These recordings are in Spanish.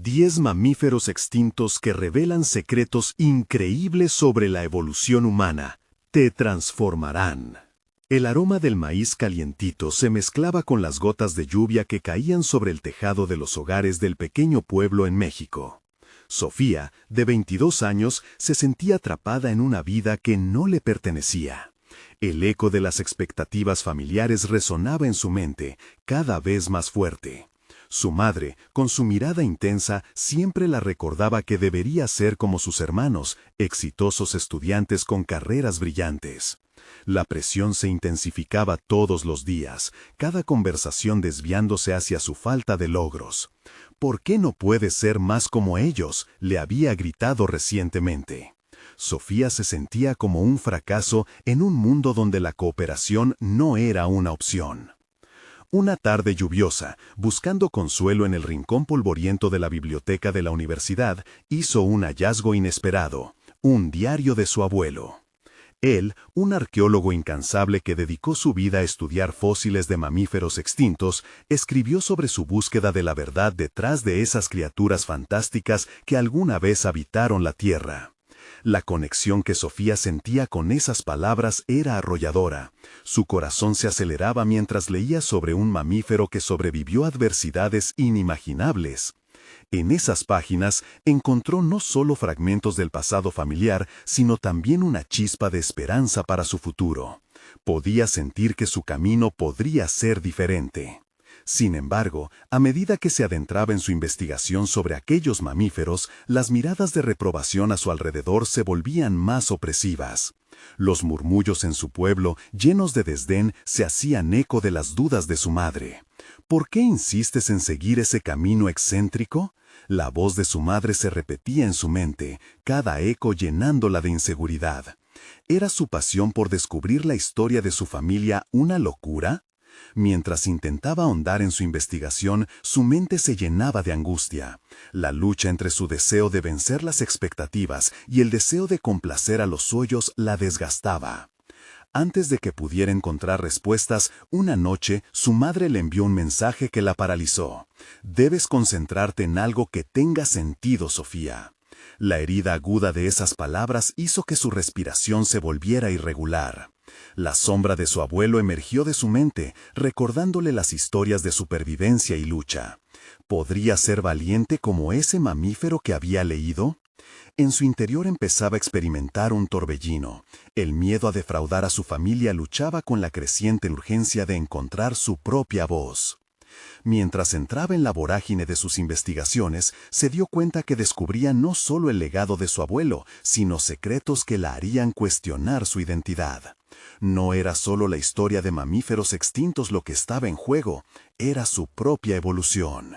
10 mamíferos extintos que revelan secretos increíbles sobre la evolución humana. Te transformarán. El aroma del maíz calientito se mezclaba con las gotas de lluvia que caían sobre el tejado de los hogares del pequeño pueblo en México. Sofía, de 22 años, se sentía atrapada en una vida que no le pertenecía. El eco de las expectativas familiares resonaba en su mente, cada vez más fuerte. Su madre, con su mirada intensa, siempre la recordaba que debería ser como sus hermanos, exitosos estudiantes con carreras brillantes. La presión se intensificaba todos los días, cada conversación desviándose hacia su falta de logros. ¿Por qué no puedes ser más como ellos?, le había gritado recientemente. Sofía se sentía como un fracaso en un mundo donde la cooperación no era una opción. Una tarde lluviosa, buscando consuelo en el rincón polvoriento de la biblioteca de la universidad, hizo un hallazgo inesperado: un diario de su abuelo. Él, un arqueólogo incansable que dedicó su vida a estudiar fósiles de mamíferos extintos, escribió sobre su búsqueda de la verdad detrás de esas criaturas fantásticas que alguna vez habitaron la Tierra. La conexión que Sofía sentía con esas palabras era arrolladora. Su corazón se aceleraba mientras leía sobre un mamífero que sobrevivió a adversidades inimaginables. En esas páginas encontró no solo fragmentos del pasado familiar, sino también una chispa de esperanza para su futuro. Podía sentir que su camino podría ser diferente. Sin embargo, a medida que se adentraba en su investigación sobre aquellos mamíferos, las miradas de reprobación a su alrededor se volvían más opresivas. Los murmullos en su pueblo, llenos de desdén, se hacían eco de las dudas de su madre. ¿Por qué insistes en seguir ese camino excéntrico? La voz de su madre se repetía en su mente, cada eco llenándola de inseguridad. ¿Era su pasión por descubrir la historia de su familia una locura? Mientras intentaba ahondar en su investigación, su mente se llenaba de angustia. La lucha entre su deseo de vencer las expectativas y el deseo de complacer a los suyos la desgastaba. Antes de que pudiera encontrar respuestas, una noche su madre le envió un mensaje que la paralizó. «Debes concentrarte en algo que tenga sentido, Sofía». La herida aguda de esas palabras hizo que su respiración se volviera irregular. La sombra de su abuelo emergió de su mente, recordándole las historias de supervivencia y lucha. ¿Podría ser valiente como ese mamífero que había leído? En su interior empezaba a experimentar un torbellino. El miedo a defraudar a su familia luchaba con la creciente urgencia de encontrar su propia voz. Mientras entraba en la vorágine de sus investigaciones, se dio cuenta que descubría no solo el legado de su abuelo, sino secretos que la harían cuestionar su identidad. No era solo la historia de mamíferos extintos lo que estaba en juego, era su propia evolución.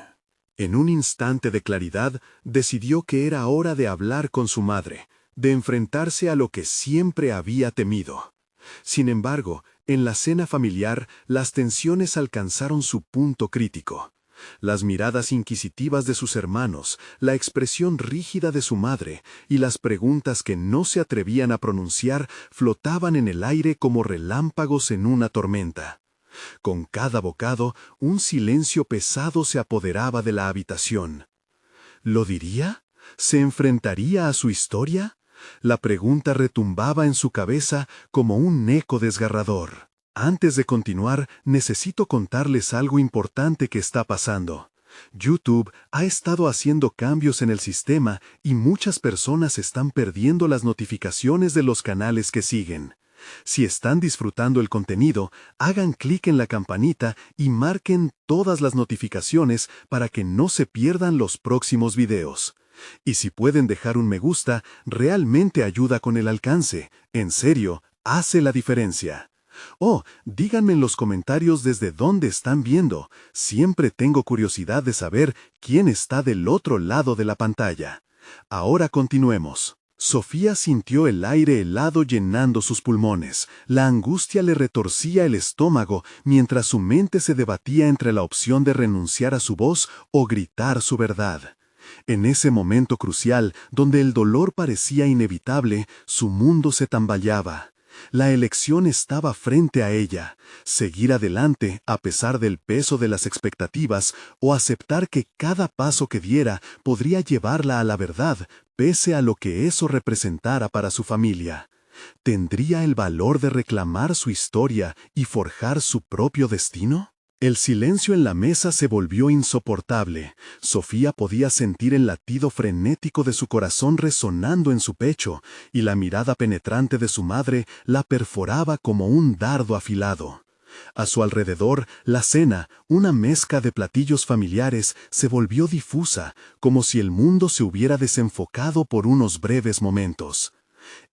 En un instante de claridad, decidió que era hora de hablar con su madre, de enfrentarse a lo que siempre había temido. Sin embargo, en la cena familiar, las tensiones alcanzaron su punto crítico. Las miradas inquisitivas de sus hermanos, la expresión rígida de su madre y las preguntas que no se atrevían a pronunciar flotaban en el aire como relámpagos en una tormenta. Con cada bocado, un silencio pesado se apoderaba de la habitación. ¿Lo diría? ¿Se enfrentaría a su historia? La pregunta retumbaba en su cabeza como un eco desgarrador. Antes de continuar, necesito contarles algo importante que está pasando. YouTube ha estado haciendo cambios en el sistema y muchas personas están perdiendo las notificaciones de los canales que siguen. Si están disfrutando el contenido, hagan clic en la campanita y marquen todas las notificaciones para que no se pierdan los próximos videos. Y si pueden dejar un me gusta, realmente ayuda con el alcance. En serio, hace la diferencia. Oh, díganme en los comentarios desde dónde están viendo. Siempre tengo curiosidad de saber quién está del otro lado de la pantalla. Ahora continuemos. Sofía sintió el aire helado llenando sus pulmones. La angustia le retorcía el estómago mientras su mente se debatía entre la opción de renunciar a su voz o gritar su verdad. En ese momento crucial, donde el dolor parecía inevitable, su mundo se tambaleaba. La elección estaba frente a ella: seguir adelante a pesar del peso de las expectativas o aceptar que cada paso que diera podría llevarla a la verdad, pese a lo que eso representara para su familia. ¿Tendría el valor de reclamar su historia y forjar su propio destino? El silencio en la mesa se volvió insoportable. Sofía podía sentir el latido frenético de su corazón resonando en su pecho, y la mirada penetrante de su madre la perforaba como un dardo afilado. A su alrededor, la cena, una mezcla de platillos familiares, se volvió difusa, como si el mundo se hubiera desenfocado por unos breves momentos.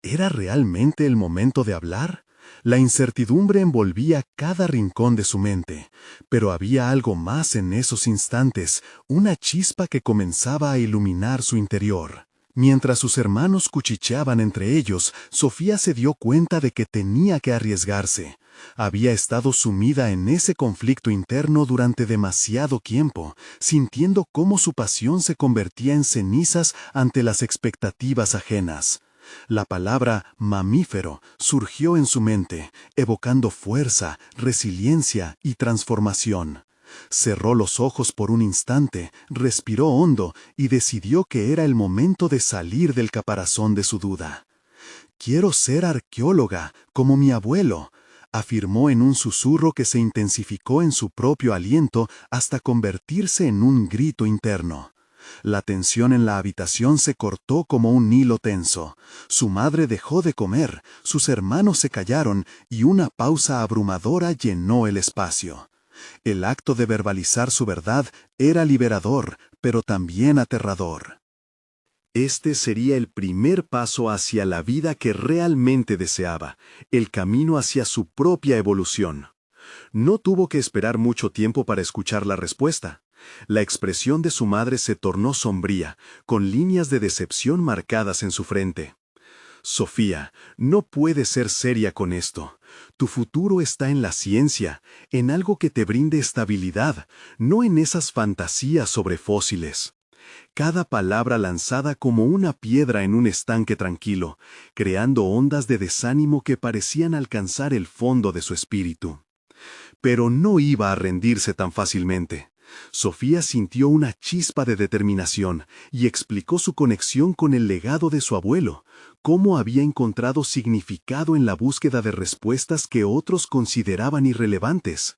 ¿Era realmente el momento de hablar? La incertidumbre envolvía cada rincón de su mente, pero había algo más en esos instantes, una chispa que comenzaba a iluminar su interior. Mientras sus hermanos cuchicheaban entre ellos, Sofía se dio cuenta de que tenía que arriesgarse. Había estado sumida en ese conflicto interno durante demasiado tiempo, sintiendo cómo su pasión se convertía en cenizas ante las expectativas ajenas. La palabra mamífero surgió en su mente, evocando fuerza, resiliencia y transformación. Cerró los ojos por un instante, respiró hondo y decidió que era el momento de salir del caparazón de su duda. «Quiero ser arqueóloga, como mi abuelo», afirmó en un susurro que se intensificó en su propio aliento hasta convertirse en un grito interno. La tensión en la habitación se cortó como un hilo tenso. Su madre dejó de comer, sus hermanos se callaron y una pausa abrumadora llenó el espacio. El acto de verbalizar su verdad era liberador, pero también aterrador. Este sería el primer paso hacia la vida que realmente deseaba, el camino hacia su propia evolución. No tuvo que esperar mucho tiempo para escuchar la respuesta. La expresión de su madre se tornó sombría, con líneas de decepción marcadas en su frente. «Sofía, no puedes ser seria con esto. Tu futuro está en la ciencia, en algo que te brinde estabilidad, no en esas fantasías sobre fósiles». Cada palabra lanzada como una piedra en un estanque tranquilo, creando ondas de desánimo que parecían alcanzar el fondo de su espíritu. Pero no iba a rendirse tan fácilmente. Sofía sintió una chispa de determinación y explicó su conexión con el legado de su abuelo, cómo había encontrado significado en la búsqueda de respuestas que otros consideraban irrelevantes.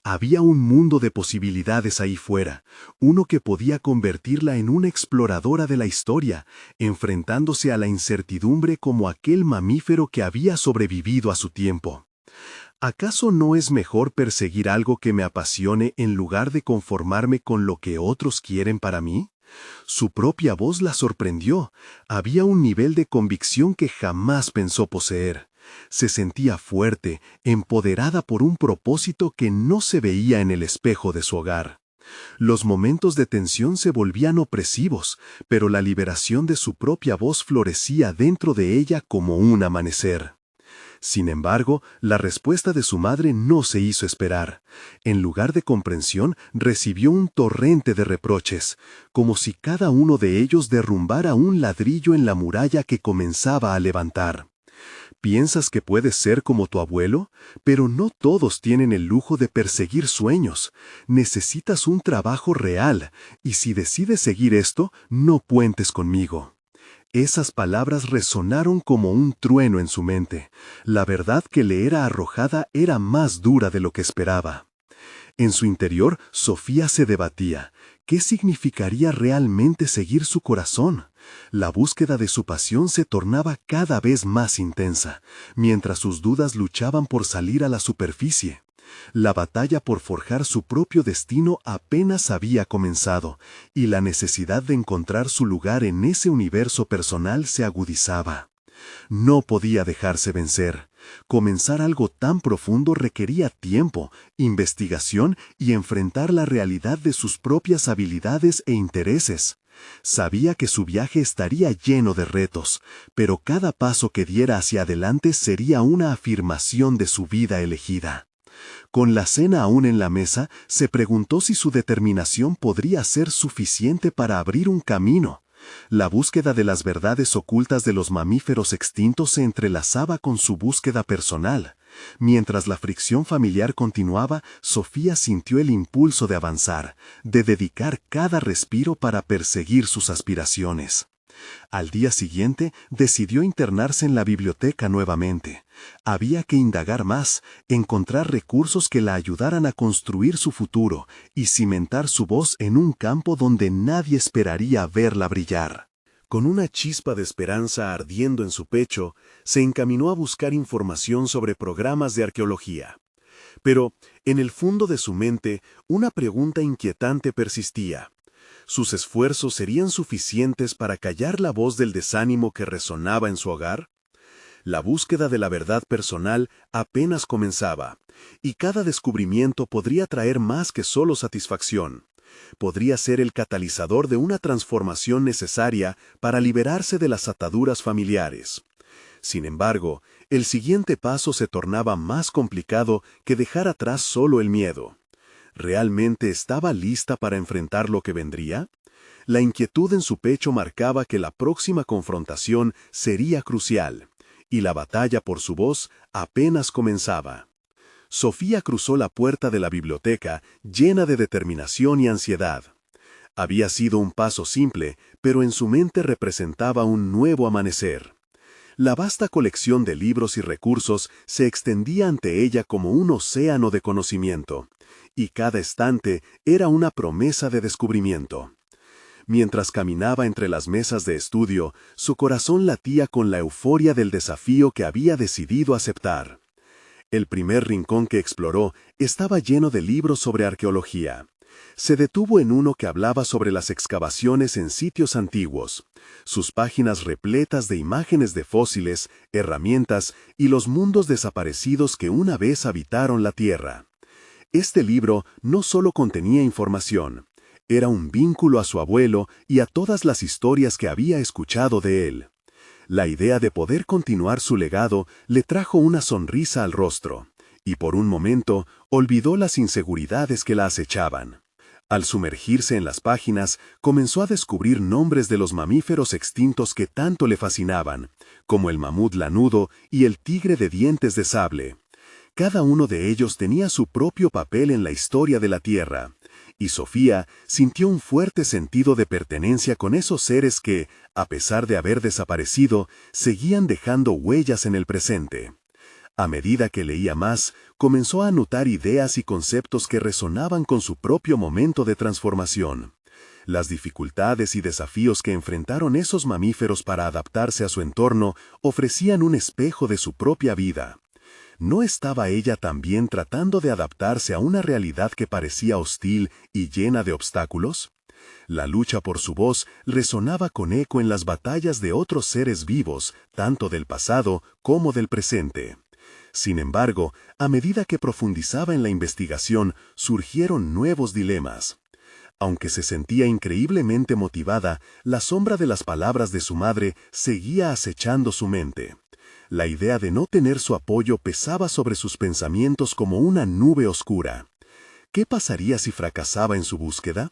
Había un mundo de posibilidades ahí fuera, uno que podía convertirla en una exploradora de la historia, enfrentándose a la incertidumbre como aquel mamífero que había sobrevivido a su tiempo. ¿Acaso no es mejor perseguir algo que me apasione en lugar de conformarme con lo que otros quieren para mí? Su propia voz la sorprendió. Había un nivel de convicción que jamás pensó poseer. Se sentía fuerte, empoderada por un propósito que no se veía en el espejo de su hogar. Los momentos de tensión se volvían opresivos, pero la liberación de su propia voz florecía dentro de ella como un amanecer. Sin embargo, la respuesta de su madre no se hizo esperar. En lugar de comprensión, recibió un torrente de reproches, como si cada uno de ellos derrumbara un ladrillo en la muralla que comenzaba a levantar. ¿Piensas que puedes ser como tu abuelo? Pero no todos tienen el lujo de perseguir sueños. Necesitas un trabajo real, y si decides seguir esto, no cuentes conmigo. Esas palabras resonaron como un trueno en su mente. La verdad que le era arrojada era más dura de lo que esperaba. En su interior, Sofía se debatía. ¿Qué significaría realmente seguir su corazón? La búsqueda de su pasión se tornaba cada vez más intensa, mientras sus dudas luchaban por salir a la superficie. La batalla por forjar su propio destino apenas había comenzado, y la necesidad de encontrar su lugar en ese universo personal se agudizaba. No podía dejarse vencer. Comenzar algo tan profundo requería tiempo, investigación y enfrentar la realidad de sus propias habilidades e intereses. Sabía que su viaje estaría lleno de retos, pero cada paso que diera hacia adelante sería una afirmación de su vida elegida. Con la cena aún en la mesa, se preguntó si su determinación podría ser suficiente para abrir un camino. La búsqueda de las verdades ocultas de los mamíferos extintos se entrelazaba con su búsqueda personal. Mientras la fricción familiar continuaba, Sofía sintió el impulso de avanzar, de dedicar cada respiro para perseguir sus aspiraciones. Al día siguiente, decidió internarse en la biblioteca nuevamente. Había que indagar más, encontrar recursos que la ayudaran a construir su futuro y cimentar su voz en un campo donde nadie esperaría verla brillar. Con una chispa de esperanza ardiendo en su pecho, se encaminó a buscar información sobre programas de arqueología. Pero, en el fondo de su mente, una pregunta inquietante persistía. ¿Sus esfuerzos serían suficientes para callar la voz del desánimo que resonaba en su hogar? La búsqueda de la verdad personal apenas comenzaba, y cada descubrimiento podría traer más que solo satisfacción. Podría ser el catalizador de una transformación necesaria para liberarse de las ataduras familiares. Sin embargo, el siguiente paso se tornaba más complicado que dejar atrás solo el miedo. ¿Realmente estaba lista para enfrentar lo que vendría? La inquietud en su pecho marcaba que la próxima confrontación sería crucial, y la batalla por su voz apenas comenzaba. Sofía cruzó la puerta de la biblioteca llena de determinación y ansiedad. Había sido un paso simple, pero en su mente representaba un nuevo amanecer. La vasta colección de libros y recursos se extendía ante ella como un océano de conocimiento, y cada estante era una promesa de descubrimiento. Mientras caminaba entre las mesas de estudio, su corazón latía con la euforia del desafío que había decidido aceptar. El primer rincón que exploró estaba lleno de libros sobre arqueología. Se detuvo en uno que hablaba sobre las excavaciones en sitios antiguos, sus páginas repletas de imágenes de fósiles, herramientas y los mundos desaparecidos que una vez habitaron la Tierra. Este libro no solo contenía información, era un vínculo a su abuelo y a todas las historias que había escuchado de él. La idea de poder continuar su legado le trajo una sonrisa al rostro, y por un momento olvidó las inseguridades que la acechaban. Al sumergirse en las páginas, comenzó a descubrir nombres de los mamíferos extintos que tanto le fascinaban, como el mamut lanudo y el tigre de dientes de sable. Cada uno de ellos tenía su propio papel en la historia de la Tierra, y Sofía sintió un fuerte sentido de pertenencia con esos seres que, a pesar de haber desaparecido, seguían dejando huellas en el presente. A medida que leía más, comenzó a anotar ideas y conceptos que resonaban con su propio momento de transformación. Las dificultades y desafíos que enfrentaron esos mamíferos para adaptarse a su entorno ofrecían un espejo de su propia vida. ¿No estaba ella también tratando de adaptarse a una realidad que parecía hostil y llena de obstáculos? La lucha por su voz resonaba con eco en las batallas de otros seres vivos, tanto del pasado como del presente. Sin embargo, a medida que profundizaba en la investigación, surgieron nuevos dilemas. Aunque se sentía increíblemente motivada, la sombra de las palabras de su madre seguía acechando su mente. La idea de no tener su apoyo pesaba sobre sus pensamientos como una nube oscura. ¿Qué pasaría si fracasaba en su búsqueda?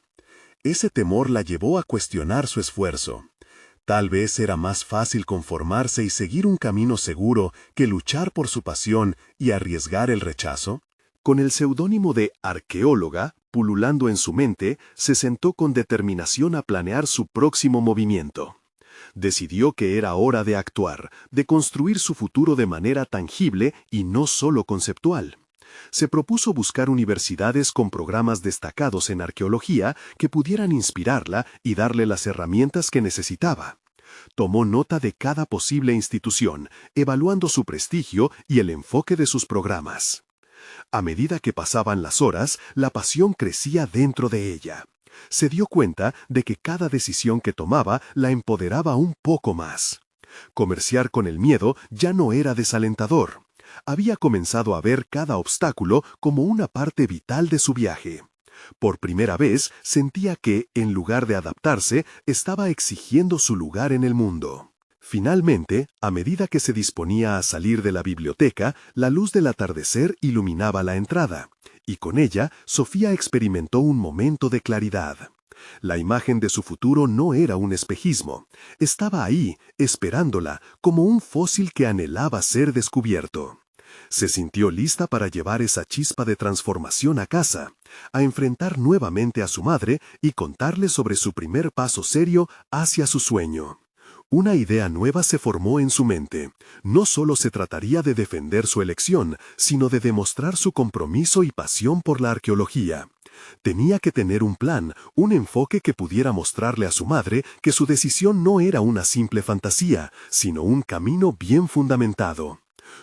Ese temor la llevó a cuestionar su esfuerzo. Tal vez era más fácil conformarse y seguir un camino seguro que luchar por su pasión y arriesgar el rechazo. Con el seudónimo de arqueóloga pululando en su mente, se sentó con determinación a planear su próximo movimiento. Decidió que era hora de actuar, de construir su futuro de manera tangible y no solo conceptual. Se propuso buscar universidades con programas destacados en arqueología que pudieran inspirarla y darle las herramientas que necesitaba. Tomó nota de cada posible institución, evaluando su prestigio y el enfoque de sus programas. A medida que pasaban las horas, la pasión crecía dentro de ella. Se dio cuenta de que cada decisión que tomaba la empoderaba un poco más. Comerciar con el miedo ya no era desalentador. Había comenzado a ver cada obstáculo como una parte vital de su viaje. Por primera vez sentía que, en lugar de adaptarse, estaba exigiendo su lugar en el mundo. Finalmente, a medida que se disponía a salir de la biblioteca, la luz del atardecer iluminaba la entrada, y con ella Sofía experimentó un momento de claridad. La imagen de su futuro no era un espejismo. Estaba ahí, esperándola, como un fósil que anhelaba ser descubierto. Se sintió lista para llevar esa chispa de transformación a casa, a enfrentar nuevamente a su madre y contarle sobre su primer paso serio hacia su sueño. Una idea nueva se formó en su mente. No solo se trataría de defender su elección, sino de demostrar su compromiso y pasión por la arqueología. Tenía que tener un plan, un enfoque que pudiera mostrarle a su madre que su decisión no era una simple fantasía, sino un camino bien fundamentado.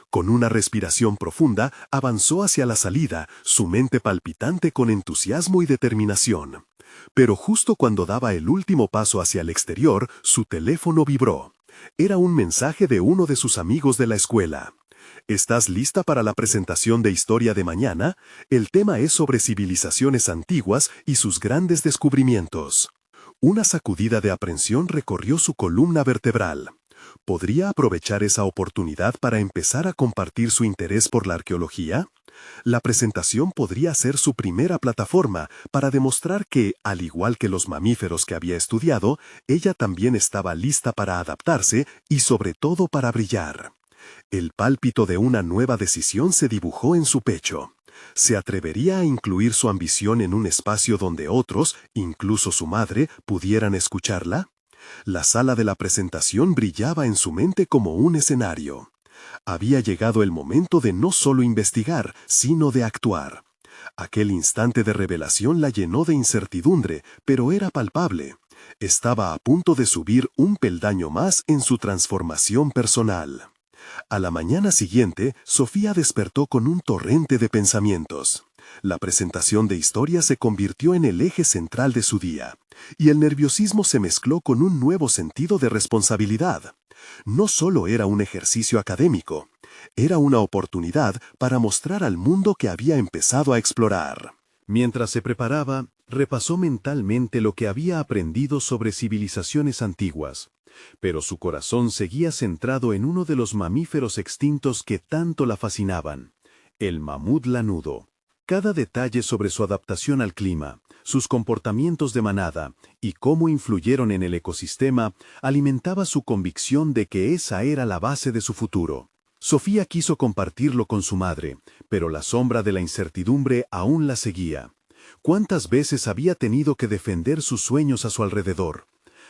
Con una respiración profunda, avanzó hacia la salida, su mente palpitante con entusiasmo y determinación. Pero justo cuando daba el último paso hacia el exterior, su teléfono vibró. Era un mensaje de uno de sus amigos de la escuela. ¿Estás lista para la presentación de historia de mañana? El tema es sobre civilizaciones antiguas y sus grandes descubrimientos. Una sacudida de aprensión recorrió su columna vertebral. ¿Podría aprovechar esa oportunidad para empezar a compartir su interés por la arqueología? La presentación podría ser su primera plataforma para demostrar que, al igual que los mamíferos que había estudiado, ella también estaba lista para adaptarse y sobre todo para brillar. El pálpito de una nueva decisión se dibujó en su pecho. ¿Se atrevería a incluir su ambición en un espacio donde otros, incluso su madre, pudieran escucharla? La sala de la presentación brillaba en su mente como un escenario. Había llegado el momento de no solo investigar, sino de actuar. Aquel instante de revelación la llenó de incertidumbre, pero era palpable. Estaba a punto de subir un peldaño más en su transformación personal. A la mañana siguiente, Sofía despertó con un torrente de pensamientos. La presentación de historia se convirtió en el eje central de su día, y el nerviosismo se mezcló con un nuevo sentido de responsabilidad. No solo era un ejercicio académico, era una oportunidad para mostrar al mundo que había empezado a explorar. Mientras se preparaba, repasó mentalmente lo que había aprendido sobre civilizaciones antiguas, pero su corazón seguía centrado en uno de los mamíferos extintos que tanto la fascinaban, el mamut lanudo. Cada detalle sobre su adaptación al clima, sus comportamientos de manada y cómo influyeron en el ecosistema alimentaba su convicción de que esa era la base de su futuro. Sofía quiso compartirlo con su madre, pero la sombra de la incertidumbre aún la seguía. ¿Cuántas veces había tenido que defender sus sueños a su alrededor?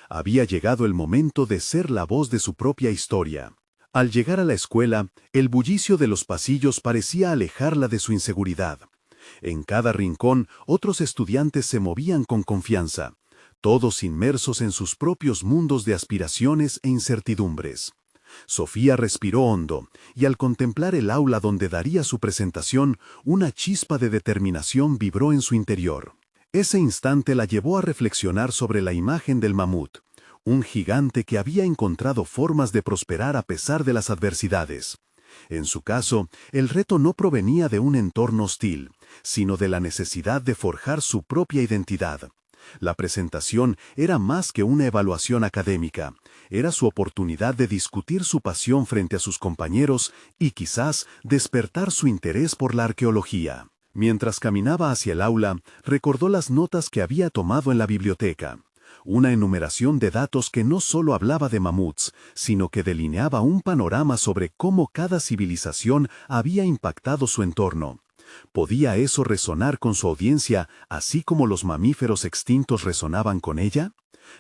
Había llegado el momento de ser la voz de su propia historia. Al llegar a la escuela, el bullicio de los pasillos parecía alejarla de su inseguridad. En cada rincón, otros estudiantes se movían con confianza, todos inmersos en sus propios mundos de aspiraciones e incertidumbres. Sofía respiró hondo, y al contemplar el aula donde daría su presentación, una chispa de determinación vibró en su interior. Ese instante la llevó a reflexionar sobre la imagen del mamut, un gigante que había encontrado formas de prosperar a pesar de las adversidades. En su caso, el reto no provenía de un entorno hostil, sino de la necesidad de forjar su propia identidad. La presentación era más que una evaluación académica, era su oportunidad de discutir su pasión frente a sus compañeros y quizás despertar su interés por la arqueología. Mientras caminaba hacia el aula, recordó las notas que había tomado en la biblioteca. Una enumeración de datos que no solo hablaba de mamuts, sino que delineaba un panorama sobre cómo cada civilización había impactado su entorno. ¿Podía eso resonar con su audiencia, así como los mamíferos extintos resonaban con ella?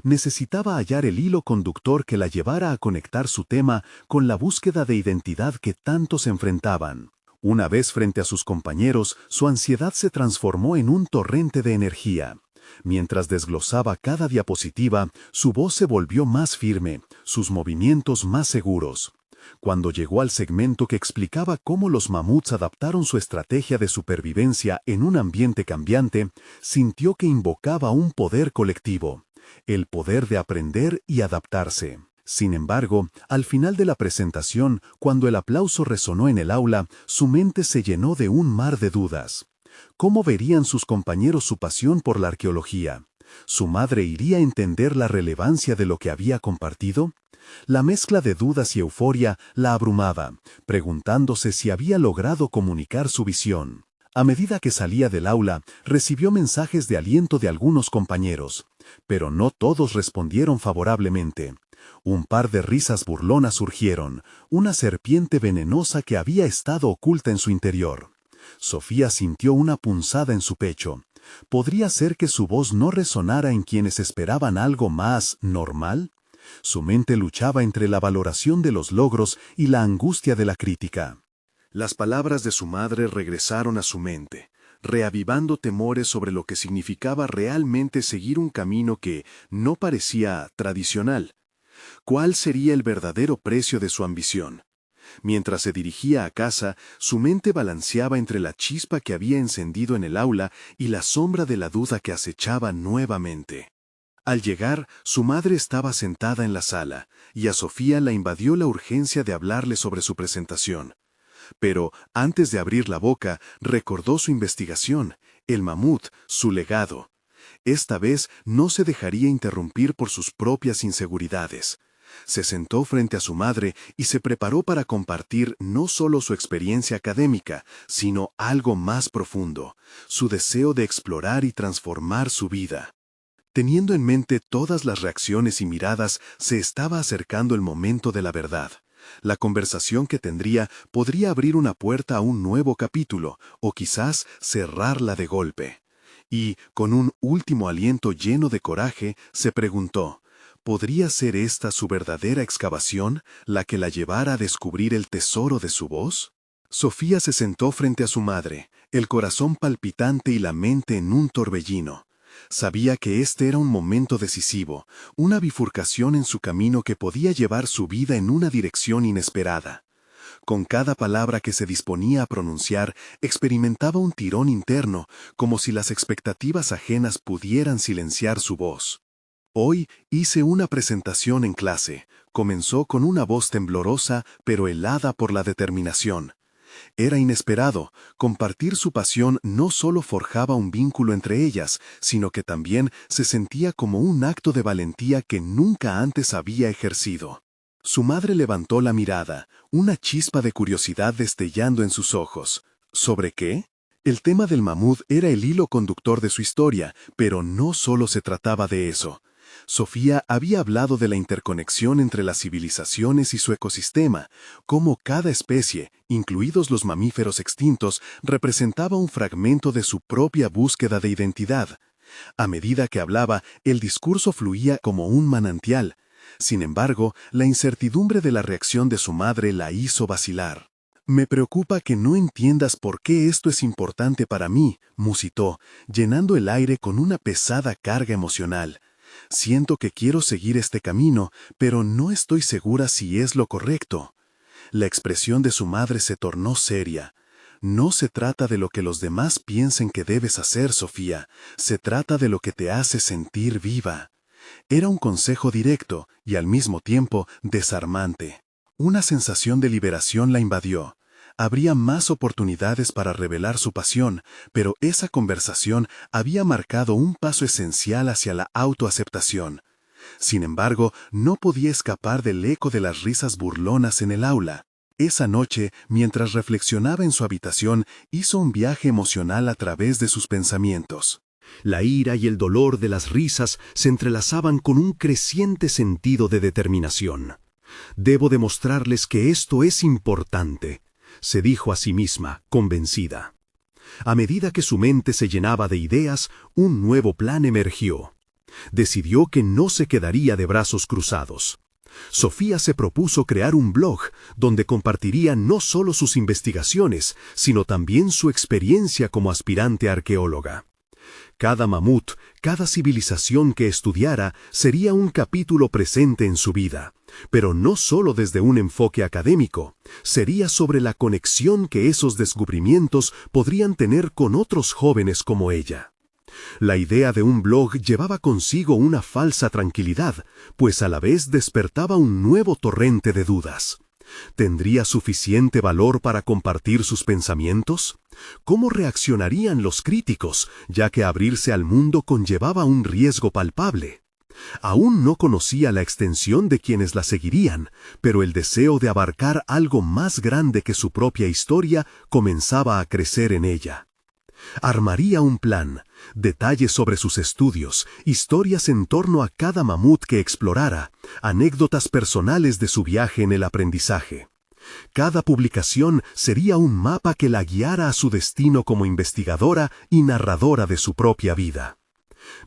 Necesitaba hallar el hilo conductor que la llevara a conectar su tema con la búsqueda de identidad que tantos enfrentaban. Una vez frente a sus compañeros, su ansiedad se transformó en un torrente de energía. Mientras desglosaba cada diapositiva, su voz se volvió más firme, sus movimientos más seguros. Cuando llegó al segmento que explicaba cómo los mamuts adaptaron su estrategia de supervivencia en un ambiente cambiante, sintió que invocaba un poder colectivo, el poder de aprender y adaptarse. Sin embargo, al final de la presentación, cuando el aplauso resonó en el aula, su mente se llenó de un mar de dudas. ¿Cómo verían sus compañeros su pasión por la arqueología? ¿Su madre iría a entender la relevancia de lo que había compartido? La mezcla de dudas y euforia la abrumaba, preguntándose si había logrado comunicar su visión. A medida que salía del aula, recibió mensajes de aliento de algunos compañeros, pero no todos respondieron favorablemente. Un par de risas burlonas surgieron, una serpiente venenosa que había estado oculta en su interior. Sofía sintió una punzada en su pecho. ¿Podría ser que su voz no resonara en quienes esperaban algo más normal? Su mente luchaba entre la valoración de los logros y la angustia de la crítica. Las palabras de su madre regresaron a su mente, reavivando temores sobre lo que significaba realmente seguir un camino que no parecía tradicional. ¿Cuál sería el verdadero precio de su ambición? Mientras se dirigía a casa, su mente balanceaba entre la chispa que había encendido en el aula y la sombra de la duda que acechaba nuevamente. Al llegar, su madre estaba sentada en la sala, y a Sofía la invadió la urgencia de hablarle sobre su presentación. Pero, antes de abrir la boca, recordó su investigación, el mamut, su legado. Esta vez no se dejaría interrumpir por sus propias inseguridades. Se sentó frente a su madre y se preparó para compartir no solo su experiencia académica, sino algo más profundo, su deseo de explorar y transformar su vida. Teniendo en mente todas las reacciones y miradas, se estaba acercando el momento de la verdad. La conversación que tendría podría abrir una puerta a un nuevo capítulo, o quizás cerrarla de golpe. Y, con un último aliento lleno de coraje, se preguntó, ¿podría ser esta su verdadera excavación, la que la llevara a descubrir el tesoro de su voz? Sofía se sentó frente a su madre, el corazón palpitante y la mente en un torbellino. Sabía que este era un momento decisivo, una bifurcación en su camino que podía llevar su vida en una dirección inesperada. Con cada palabra que se disponía a pronunciar, experimentaba un tirón interno, como si las expectativas ajenas pudieran silenciar su voz. Hoy hice una presentación en clase. Comenzó con una voz temblorosa, pero helada por la determinación. Era inesperado. Compartir su pasión no solo forjaba un vínculo entre ellas, sino que también se sentía como un acto de valentía que nunca antes había ejercido. Su madre levantó la mirada, una chispa de curiosidad destellando en sus ojos. ¿Sobre qué? El tema del mamut era el hilo conductor de su historia, pero no solo se trataba de eso. Sofía había hablado de la interconexión entre las civilizaciones y su ecosistema, cómo cada especie, incluidos los mamíferos extintos, representaba un fragmento de su propia búsqueda de identidad. A medida que hablaba, el discurso fluía como un manantial. Sin embargo, la incertidumbre de la reacción de su madre la hizo vacilar. «Me preocupa que no entiendas por qué esto es importante para mí», musitó, llenando el aire con una pesada carga emocional. «Siento que quiero seguir este camino, pero no estoy segura si es lo correcto». La expresión de su madre se tornó seria. «No se trata de lo que los demás piensen que debes hacer, Sofía. Se trata de lo que te hace sentir viva». Era un consejo directo y al mismo tiempo desarmante. Una sensación de liberación la invadió. Habría más oportunidades para revelar su pasión, pero esa conversación había marcado un paso esencial hacia la autoaceptación. Sin embargo, no podía escapar del eco de las risas burlonas en el aula. Esa noche, mientras reflexionaba en su habitación, hizo un viaje emocional a través de sus pensamientos. La ira y el dolor de las risas se entrelazaban con un creciente sentido de determinación. «Debo demostrarles que esto es importante», se dijo a sí misma, convencida. A medida que su mente se llenaba de ideas, un nuevo plan emergió. Decidió que no se quedaría de brazos cruzados. Sofía se propuso crear un blog donde compartiría no solo sus investigaciones, sino también su experiencia como aspirante arqueóloga. Cada mamut, cada civilización que estudiara sería un capítulo presente en su vida, pero no solo desde un enfoque académico, sería sobre la conexión que esos descubrimientos podrían tener con otros jóvenes como ella. La idea de un blog llevaba consigo una falsa tranquilidad, pues a la vez despertaba un nuevo torrente de dudas. ¿Tendría suficiente valor para compartir sus pensamientos? ¿Cómo reaccionarían los críticos, ya que abrirse al mundo conllevaba un riesgo palpable? Aún no conocía la extensión de quienes la seguirían, pero el deseo de abarcar algo más grande que su propia historia comenzaba a crecer en ella. Armaría un plan, detalles sobre sus estudios, historias en torno a cada mamut que explorara, anécdotas personales de su viaje en el aprendizaje. Cada publicación sería un mapa que la guiara a su destino como investigadora y narradora de su propia vida.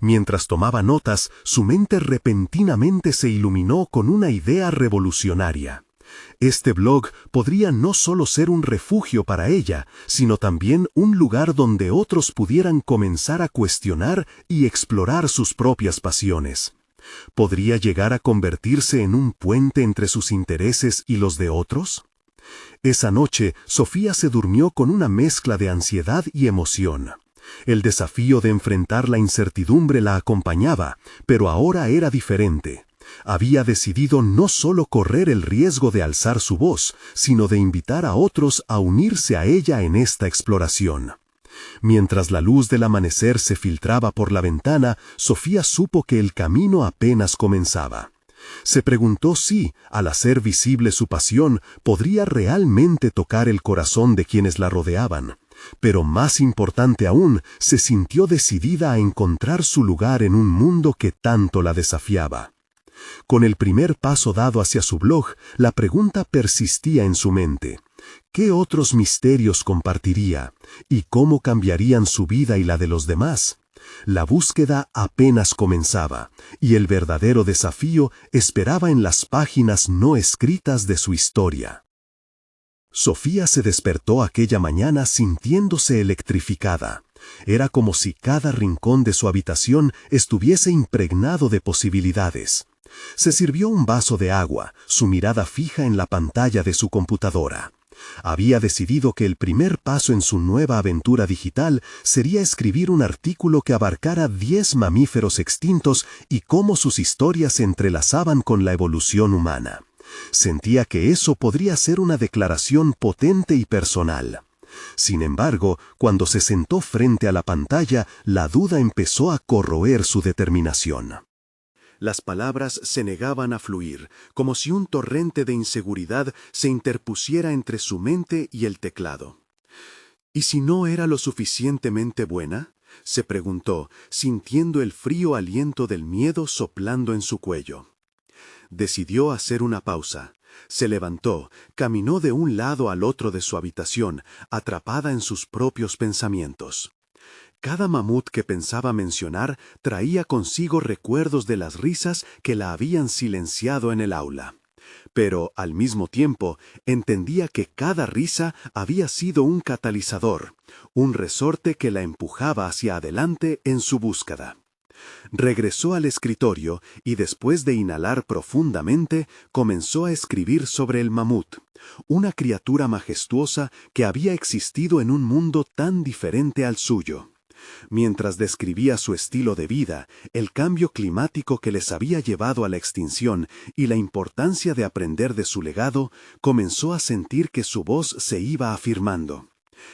Mientras tomaba notas, su mente repentinamente se iluminó con una idea revolucionaria. Este blog podría no solo ser un refugio para ella, sino también un lugar donde otros pudieran comenzar a cuestionar y explorar sus propias pasiones. ¿Podría llegar a convertirse en un puente entre sus intereses y los de otros? Esa noche, Sofía se durmió con una mezcla de ansiedad y emoción. El desafío de enfrentar la incertidumbre la acompañaba, pero ahora era diferente. Había decidido no solo correr el riesgo de alzar su voz, sino de invitar a otros a unirse a ella en esta exploración. Mientras la luz del amanecer se filtraba por la ventana, Sofía supo que el camino apenas comenzaba. Se preguntó si, al hacer visible su pasión, podría realmente tocar el corazón de quienes la rodeaban. Pero más importante aún, se sintió decidida a encontrar su lugar en un mundo que tanto la desafiaba. Con el primer paso dado hacia su blog, la pregunta persistía en su mente. ¿Qué otros misterios compartiría? ¿Y cómo cambiarían su vida y la de los demás? La búsqueda apenas comenzaba, y el verdadero desafío esperaba en las páginas no escritas de su historia. Sofía se despertó aquella mañana sintiéndose electrificada. Era como si cada rincón de su habitación estuviese impregnado de posibilidades. Se sirvió un vaso de agua, su mirada fija en la pantalla de su computadora. Había decidido que el primer paso en su nueva aventura digital sería escribir un artículo que abarcara 10 mamíferos extintos y cómo sus historias se entrelazaban con la evolución humana. Sentía que eso podría ser una declaración potente y personal. Sin embargo, cuando se sentó frente a la pantalla, la duda empezó a corroer su determinación. Las palabras se negaban a fluir, como si un torrente de inseguridad se interpusiera entre su mente y el teclado. ¿Y si no era lo suficientemente buena?, se preguntó, sintiendo el frío aliento del miedo soplando en su cuello. Decidió hacer una pausa. Se levantó, caminó de un lado al otro de su habitación, atrapada en sus propios pensamientos. Cada mamut que pensaba mencionar traía consigo recuerdos de las risas que la habían silenciado en el aula. Pero, al mismo tiempo, entendía que cada risa había sido un catalizador, un resorte que la empujaba hacia adelante en su búsqueda. Regresó al escritorio y después de inhalar profundamente, comenzó a escribir sobre el mamut, una criatura majestuosa que había existido en un mundo tan diferente al suyo. Mientras describía su estilo de vida, el cambio climático que les había llevado a la extinción y la importancia de aprender de su legado, comenzó a sentir que su voz se iba afirmando.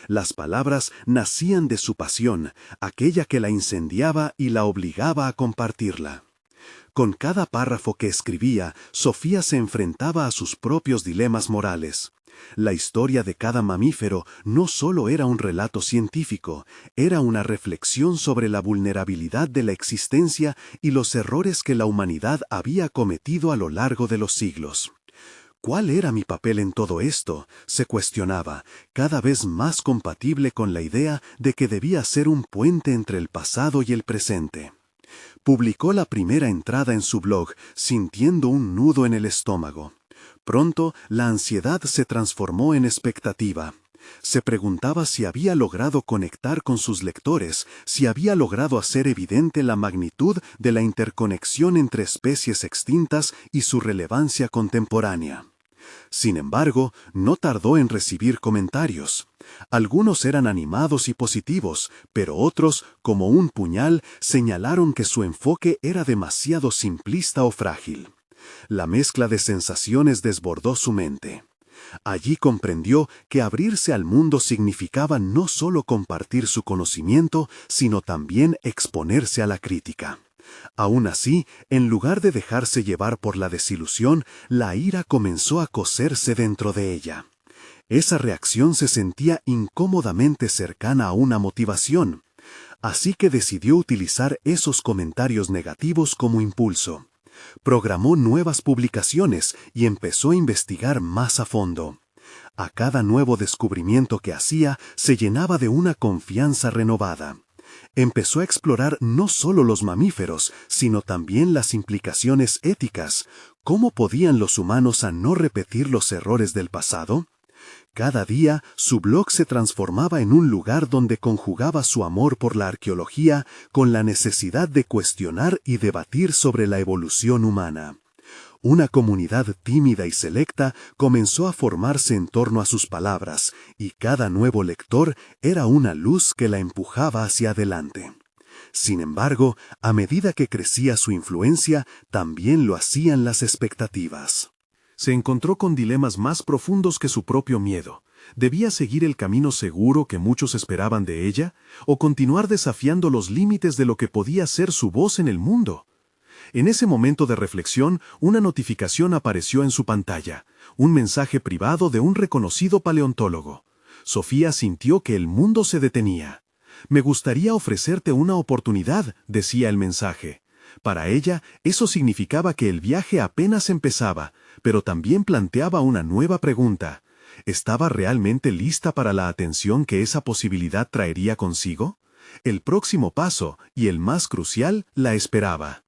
Las palabras nacían de su pasión, aquella que la incendiaba y la obligaba a compartirla. Con cada párrafo que escribía, Sofía se enfrentaba a sus propios dilemas morales. La historia de cada mamífero no solo era un relato científico, era una reflexión sobre la vulnerabilidad de la existencia y los errores que la humanidad había cometido a lo largo de los siglos. ¿Cuál era mi papel en todo esto?, se cuestionaba, cada vez más compatible con la idea de que debía ser un puente entre el pasado y el presente. Publicó la primera entrada en su blog, sintiendo un nudo en el estómago. Pronto, la ansiedad se transformó en expectativa. Se preguntaba si había logrado conectar con sus lectores, si había logrado hacer evidente la magnitud de la interconexión entre especies extintas y su relevancia contemporánea. Sin embargo, no tardó en recibir comentarios. Algunos eran animados y positivos, pero otros, como un puñal, señalaron que su enfoque era demasiado simplista o frágil. La mezcla de sensaciones desbordó su mente. Allí comprendió que abrirse al mundo significaba no solo compartir su conocimiento, sino también exponerse a la crítica. Aún así, en lugar de dejarse llevar por la desilusión, la ira comenzó a cocerse dentro de ella. Esa reacción se sentía incómodamente cercana a una motivación, así que decidió utilizar esos comentarios negativos como impulso. Programó nuevas publicaciones y empezó a investigar más a fondo. A cada nuevo descubrimiento que hacía, se llenaba de una confianza renovada. Empezó a explorar no solo los mamíferos, sino también las implicaciones éticas. ¿Cómo podían los humanos a no repetir los errores del pasado? Cada día, su blog se transformaba en un lugar donde conjugaba su amor por la arqueología con la necesidad de cuestionar y debatir sobre la evolución humana. Una comunidad tímida y selecta comenzó a formarse en torno a sus palabras, y cada nuevo lector era una luz que la empujaba hacia adelante. Sin embargo, a medida que crecía su influencia, también lo hacían las expectativas. Se encontró con dilemas más profundos que su propio miedo. ¿Debía seguir el camino seguro que muchos esperaban de ella, o continuar desafiando los límites de lo que podía ser su voz en el mundo? En ese momento de reflexión, una notificación apareció en su pantalla, un mensaje privado de un reconocido paleontólogo. Sofía sintió que el mundo se detenía. «Me gustaría ofrecerte una oportunidad», decía el mensaje. Para ella, eso significaba que el viaje apenas empezaba, pero también planteaba una nueva pregunta. ¿Estaba realmente lista para la atención que esa posibilidad traería consigo? El próximo paso, y el más crucial, la esperaba.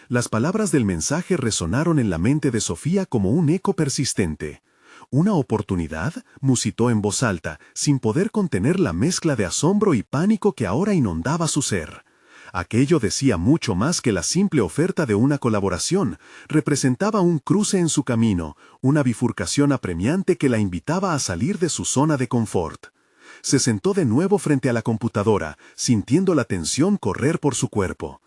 Las palabras del mensaje resonaron en la mente de Sofía como un eco persistente. ¿Una oportunidad?, musitó en voz alta, sin poder contener la mezcla de asombro y pánico que ahora inundaba su ser. Aquello decía mucho más que la simple oferta de una colaboración. Representaba un cruce en su camino, una bifurcación apremiante que la invitaba a salir de su zona de confort. Se sentó de nuevo frente a la computadora, sintiendo la tensión correr por su cuerpo.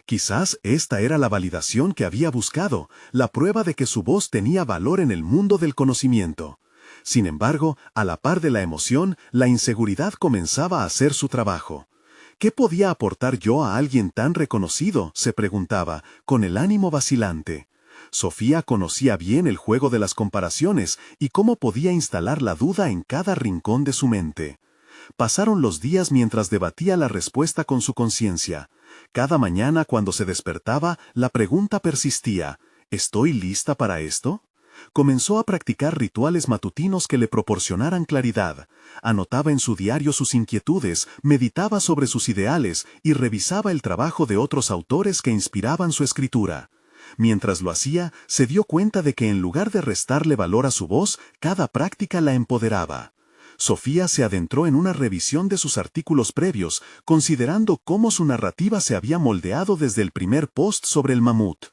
Quizás esta era la validación que había buscado, la prueba de que su voz tenía valor en el mundo del conocimiento. Sin embargo, a la par de la emoción, la inseguridad comenzaba a hacer su trabajo. ¿Qué podía aportar yo a alguien tan reconocido?, se preguntaba, con el ánimo vacilante. Sofía conocía bien el juego de las comparaciones y cómo podía instalar la duda en cada rincón de su mente. Pasaron los días mientras debatía la respuesta con su conciencia. Cada mañana cuando se despertaba, la pregunta persistía: ¿estoy lista para esto? Comenzó a practicar rituales matutinos que le proporcionaran claridad. Anotaba en su diario sus inquietudes, meditaba sobre sus ideales y revisaba el trabajo de otros autores que inspiraban su escritura. Mientras lo hacía, se dio cuenta de que en lugar de restarle valor a su voz, cada práctica la empoderaba. Sofía se adentró en una revisión de sus artículos previos, considerando cómo su narrativa se había moldeado desde el primer post sobre el mamut.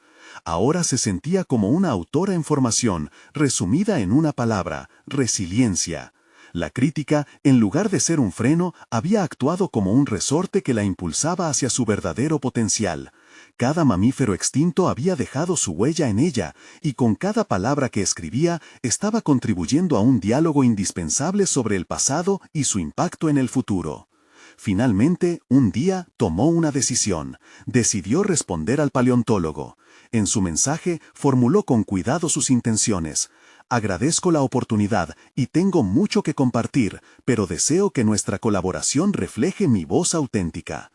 Ahora se sentía como una autora en formación, resumida en una palabra: resiliencia. La crítica, en lugar de ser un freno, había actuado como un resorte que la impulsaba hacia su verdadero potencial. Cada mamífero extinto había dejado su huella en ella, y con cada palabra que escribía estaba contribuyendo a un diálogo indispensable sobre el pasado y su impacto en el futuro. Finalmente, un día tomó una decisión. Decidió responder al paleontólogo. En su mensaje formuló con cuidado sus intenciones. Agradezco la oportunidad y tengo mucho que compartir, pero deseo que nuestra colaboración refleje mi voz auténtica.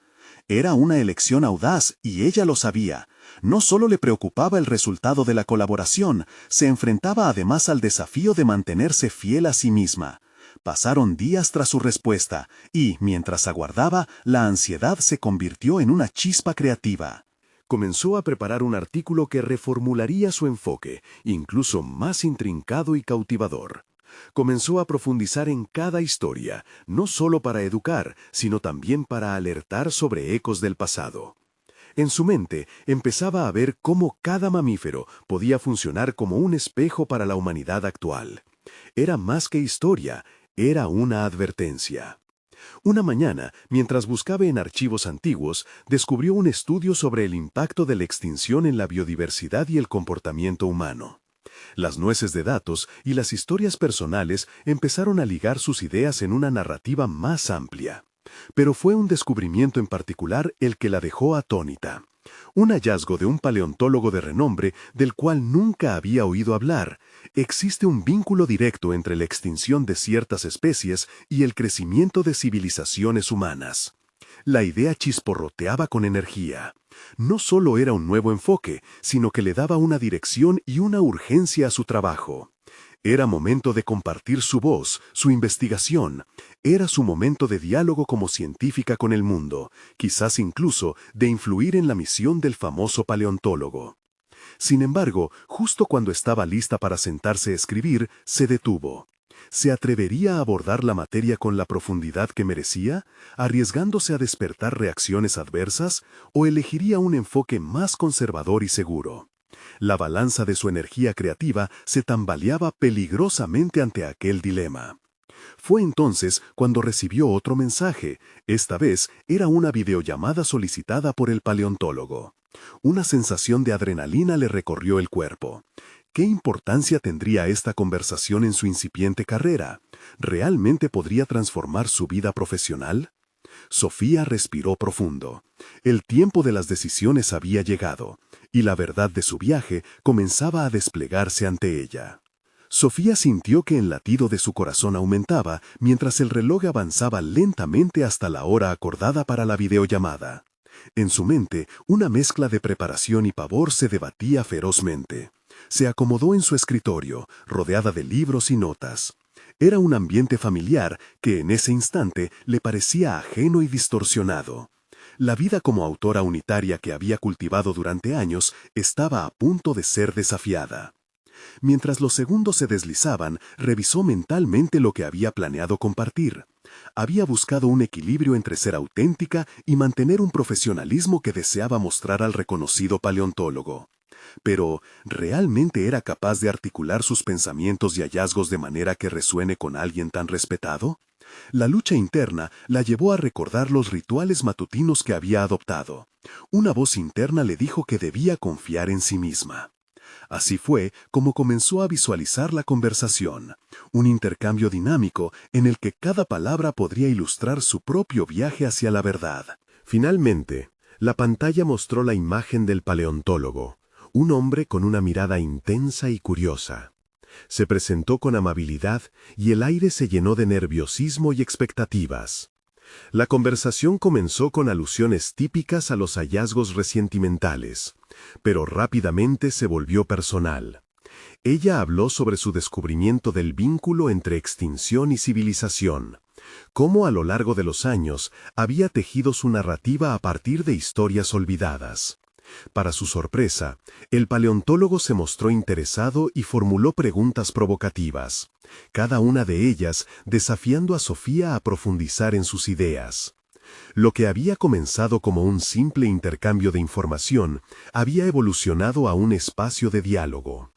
Era una elección audaz y ella lo sabía. No solo le preocupaba el resultado de la colaboración, se enfrentaba además al desafío de mantenerse fiel a sí misma. Pasaron días tras su respuesta y, mientras aguardaba, la ansiedad se convirtió en una chispa creativa. Comenzó a preparar un artículo que reformularía su enfoque, incluso más intrincado y cautivador. Comenzó a profundizar en cada historia, no solo para educar, sino también para alertar sobre ecos del pasado. En su mente empezaba a ver cómo cada mamífero podía funcionar como un espejo para la humanidad actual. Era más que historia, era una advertencia. Una mañana, mientras buscaba en archivos antiguos, descubrió un estudio sobre el impacto de la extinción en la biodiversidad y el comportamiento humano. Las nueces de datos y las historias personales empezaron a ligar sus ideas en una narrativa más amplia. Pero fue un descubrimiento en particular el que la dejó atónita. Un hallazgo de un paleontólogo de renombre del cual nunca había oído hablar. Existe un vínculo directo entre la extinción de ciertas especies y el crecimiento de civilizaciones humanas. La idea chisporroteaba con energía. No solo era un nuevo enfoque, sino que le daba una dirección y una urgencia a su trabajo. Era momento de compartir su voz, su investigación. Era su momento de diálogo como científica con el mundo, quizás incluso de influir en la misión del famoso paleontólogo. Sin embargo, justo cuando estaba lista para sentarse a escribir, se detuvo. ¿Se atrevería a abordar la materia con la profundidad que merecía, arriesgándose a despertar reacciones adversas, o elegiría un enfoque más conservador y seguro? La balanza de su energía creativa se tambaleaba peligrosamente ante aquel dilema. Fue entonces cuando recibió otro mensaje. Esta vez era una videollamada solicitada por el paleontólogo. Una sensación de adrenalina le recorrió el cuerpo. ¿Qué importancia tendría esta conversación en su incipiente carrera? ¿Realmente podría transformar su vida profesional? Sofía respiró profundo. El tiempo de las decisiones había llegado, y la verdad de su viaje comenzaba a desplegarse ante ella. Sofía sintió que el latido de su corazón aumentaba mientras el reloj avanzaba lentamente hasta la hora acordada para la videollamada. En su mente, una mezcla de preparación y pavor se debatía ferozmente. Se acomodó en su escritorio, rodeada de libros y notas. Era un ambiente familiar que en ese instante le parecía ajeno y distorsionado. La vida como autora unitaria que había cultivado durante años estaba a punto de ser desafiada. Mientras los segundos se deslizaban, revisó mentalmente lo que había planeado compartir. Había buscado un equilibrio entre ser auténtica y mantener un profesionalismo que deseaba mostrar al reconocido paleontólogo. Pero, ¿realmente era capaz de articular sus pensamientos y hallazgos de manera que resuene con alguien tan respetado? La lucha interna la llevó a recordar los rituales matutinos que había adoptado. Una voz interna le dijo que debía confiar en sí misma. Así fue como comenzó a visualizar la conversación, un intercambio dinámico en el que cada palabra podría ilustrar su propio viaje hacia la verdad. Finalmente, la pantalla mostró la imagen del paleontólogo, un hombre con una mirada intensa y curiosa. Se presentó con amabilidad y el aire se llenó de nerviosismo y expectativas. La conversación comenzó con alusiones típicas a los hallazgos recientementales, pero rápidamente se volvió personal. Ella habló sobre su descubrimiento del vínculo entre extinción y civilización, cómo a lo largo de los años había tejido su narrativa a partir de historias olvidadas. Para su sorpresa, el paleontólogo se mostró interesado y formuló preguntas provocativas, cada una de ellas desafiando a Sofía a profundizar en sus ideas. Lo que había comenzado como un simple intercambio de información había evolucionado a un espacio de diálogo.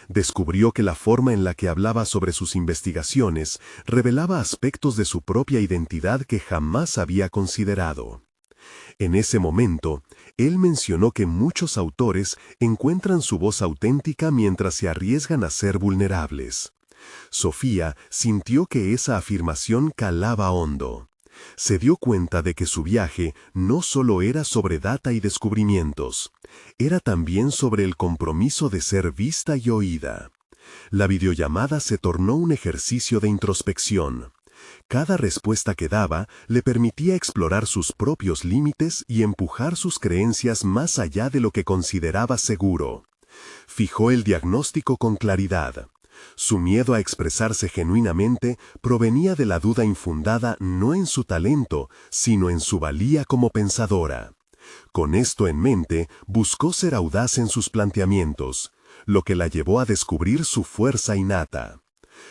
Descubrió que la forma en la que hablaba sobre sus investigaciones revelaba aspectos de su propia identidad que jamás había considerado. En ese momento, él mencionó que muchos autores encuentran su voz auténtica mientras se arriesgan a ser vulnerables. Sofía sintió que esa afirmación calaba hondo. Se dio cuenta de que su viaje no solo era sobre data y descubrimientos, era también sobre el compromiso de ser vista y oída. La videollamada se tornó un ejercicio de introspección. Cada respuesta que daba le permitía explorar sus propios límites y empujar sus creencias más allá de lo que consideraba seguro. Fijó el diagnóstico con claridad. Su miedo a expresarse genuinamente provenía de la duda infundada no en su talento, sino en su valía como pensadora. Con esto en mente, buscó ser audaz en sus planteamientos, lo que la llevó a descubrir su fuerza innata.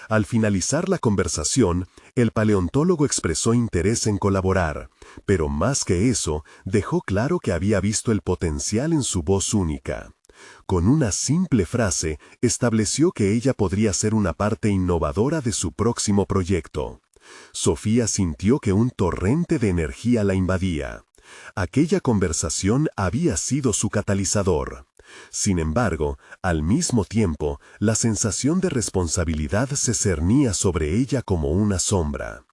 Al finalizar la conversación, el paleontólogo expresó interés en colaborar, pero más que eso, dejó claro que había visto el potencial en su voz única. Con una simple frase, estableció que ella podría ser una parte innovadora de su próximo proyecto. Sofía sintió que un torrente de energía la invadía. Aquella conversación había sido su catalizador. Sin embargo, al mismo tiempo, la sensación de responsabilidad se cernía sobre ella como una sombra.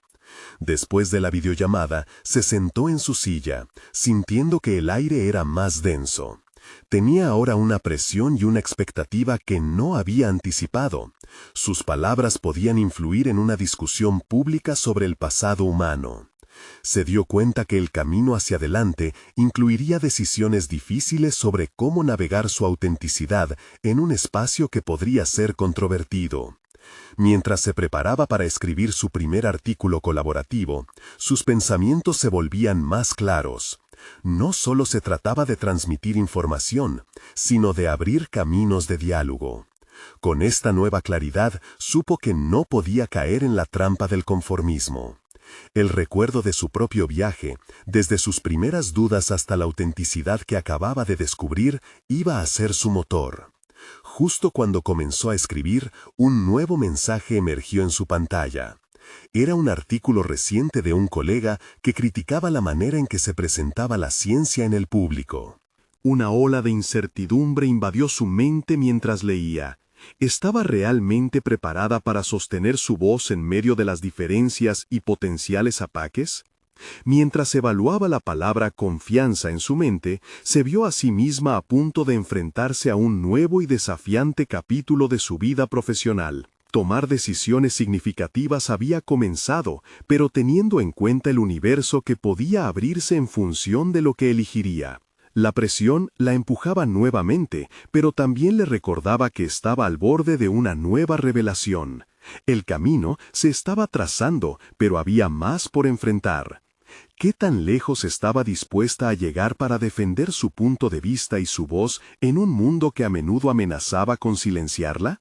Después de la videollamada, se sentó en su silla, sintiendo que el aire era más denso. Tenía ahora una presión y una expectativa que no había anticipado. Sus palabras podían influir en una discusión pública sobre el pasado humano. Se dio cuenta que el camino hacia adelante incluiría decisiones difíciles sobre cómo navegar su autenticidad en un espacio que podría ser controvertido. Mientras se preparaba para escribir su primer artículo colaborativo, sus pensamientos se volvían más claros. No solo se trataba de transmitir información, sino de abrir caminos de diálogo. Con esta nueva claridad, supo que no podía caer en la trampa del conformismo. El recuerdo de su propio viaje, desde sus primeras dudas hasta la autenticidad que acababa de descubrir, iba a ser su motor. Justo cuando comenzó a escribir, un nuevo mensaje emergió en su pantalla. Era un artículo reciente de un colega que criticaba la manera en que se presentaba la ciencia en el público. Una ola de incertidumbre invadió su mente mientras leía. ¿Estaba realmente preparada para sostener su voz en medio de las diferencias y potenciales ataques? Mientras evaluaba la palabra confianza en su mente, se vio a sí misma a punto de enfrentarse a un nuevo y desafiante capítulo de su vida profesional. Tomar decisiones significativas había comenzado, pero teniendo en cuenta el universo que podía abrirse en función de lo que elegiría. La presión la empujaba nuevamente, pero también le recordaba que estaba al borde de una nueva revelación. El camino se estaba trazando, pero había más por enfrentar. ¿Qué tan lejos estaba dispuesta a llegar para defender su punto de vista y su voz en un mundo que a menudo amenazaba con silenciarla?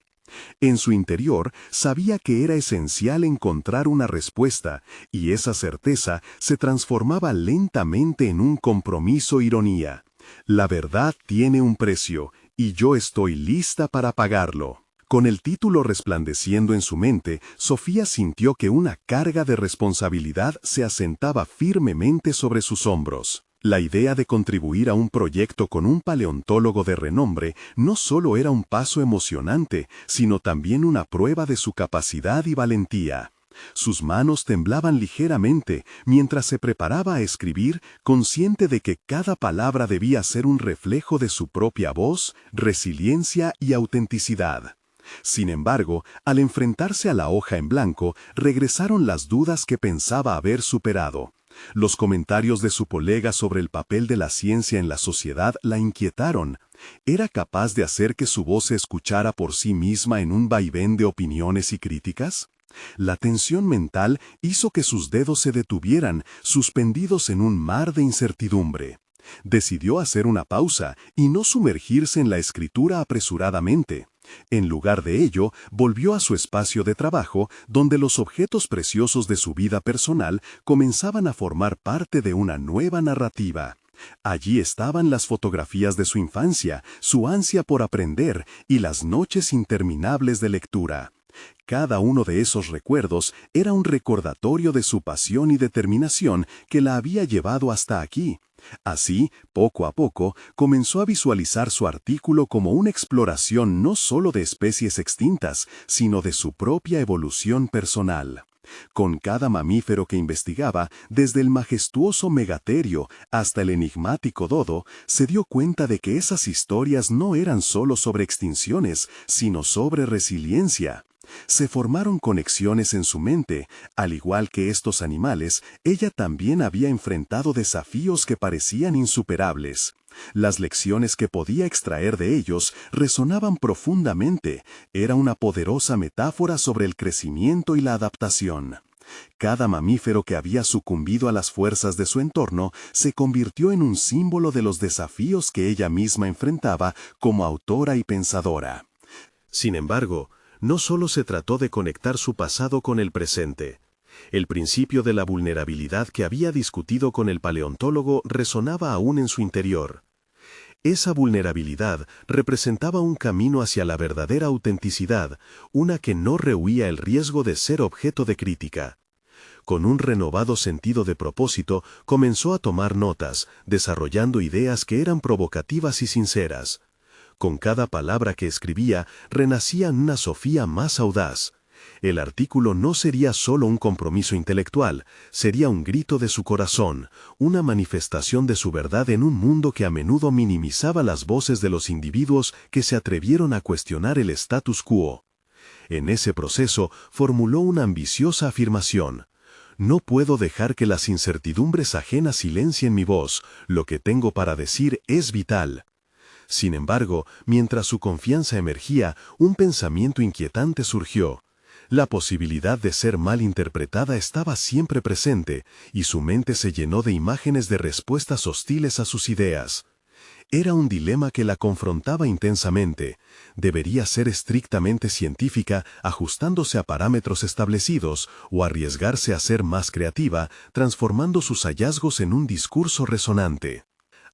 En su interior sabía que era esencial encontrar una respuesta, y esa certeza se transformaba lentamente en un compromiso ironía. La verdad tiene un precio, y yo estoy lista para pagarlo. Con el título resplandeciendo en su mente, Sofía sintió que una carga de responsabilidad se asentaba firmemente sobre sus hombros. La idea de contribuir a un proyecto con un paleontólogo de renombre no solo era un paso emocionante, sino también una prueba de su capacidad y valentía. Sus manos temblaban ligeramente mientras se preparaba a escribir, consciente de que cada palabra debía ser un reflejo de su propia voz, resiliencia y autenticidad. Sin embargo, al enfrentarse a la hoja en blanco, regresaron las dudas que pensaba haber superado. Los comentarios de su colega sobre el papel de la ciencia en la sociedad la inquietaron. ¿Era capaz de hacer que su voz se escuchara por sí misma en un vaivén de opiniones y críticas? La tensión mental hizo que sus dedos se detuvieran, suspendidos en un mar de incertidumbre. Decidió hacer una pausa y no sumergirse en la escritura apresuradamente. En lugar de ello, volvió a su espacio de trabajo, donde los objetos preciosos de su vida personal comenzaban a formar parte de una nueva narrativa. Allí estaban las fotografías de su infancia, su ansia por aprender y las noches interminables de lectura. Cada uno de esos recuerdos era un recordatorio de su pasión y determinación que la había llevado hasta aquí. Así, poco a poco, comenzó a visualizar su artículo como una exploración no solo de especies extintas, sino de su propia evolución personal. Con cada mamífero que investigaba, desde el majestuoso megaterio hasta el enigmático dodo, se dio cuenta de que esas historias no eran solo sobre extinciones, sino sobre resiliencia. Se formaron conexiones en su mente. Al igual que estos animales, ella también había enfrentado desafíos que parecían insuperables. Las lecciones que podía extraer de ellos resonaban profundamente. Era una poderosa metáfora sobre el crecimiento y la adaptación. Cada mamífero que había sucumbido a las fuerzas de su entorno se convirtió en un símbolo de los desafíos que ella misma enfrentaba como autora y pensadora. Sin embargo, no solo se trató de conectar su pasado con el presente. El principio de la vulnerabilidad que había discutido con el paleontólogo resonaba aún en su interior. Esa vulnerabilidad representaba un camino hacia la verdadera autenticidad, una que no rehuía el riesgo de ser objeto de crítica. Con un renovado sentido de propósito, comenzó a tomar notas, desarrollando ideas que eran provocativas y sinceras. Con cada palabra que escribía, renacía una Sofía más audaz. El artículo no sería solo un compromiso intelectual, sería un grito de su corazón, una manifestación de su verdad en un mundo que a menudo minimizaba las voces de los individuos que se atrevieron a cuestionar el status quo. En ese proceso formuló una ambiciosa afirmación: no puedo dejar que las incertidumbres ajenas silencien mi voz, lo que tengo para decir es vital. Sin embargo, mientras su confianza emergía, un pensamiento inquietante surgió. La posibilidad de ser mal interpretada estaba siempre presente, y su mente se llenó de imágenes de respuestas hostiles a sus ideas. Era un dilema que la confrontaba intensamente. ¿Debería ser estrictamente científica, ajustándose a parámetros establecidos, o arriesgarse a ser más creativa, transformando sus hallazgos en un discurso resonante?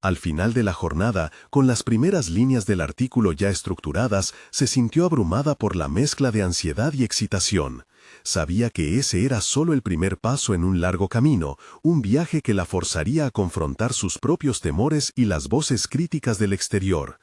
Al final de la jornada, con las primeras líneas del artículo ya estructuradas, se sintió abrumada por la mezcla de ansiedad y excitación. Sabía que ese era solo el primer paso en un largo camino, un viaje que la forzaría a confrontar sus propios temores y las voces críticas del exterior.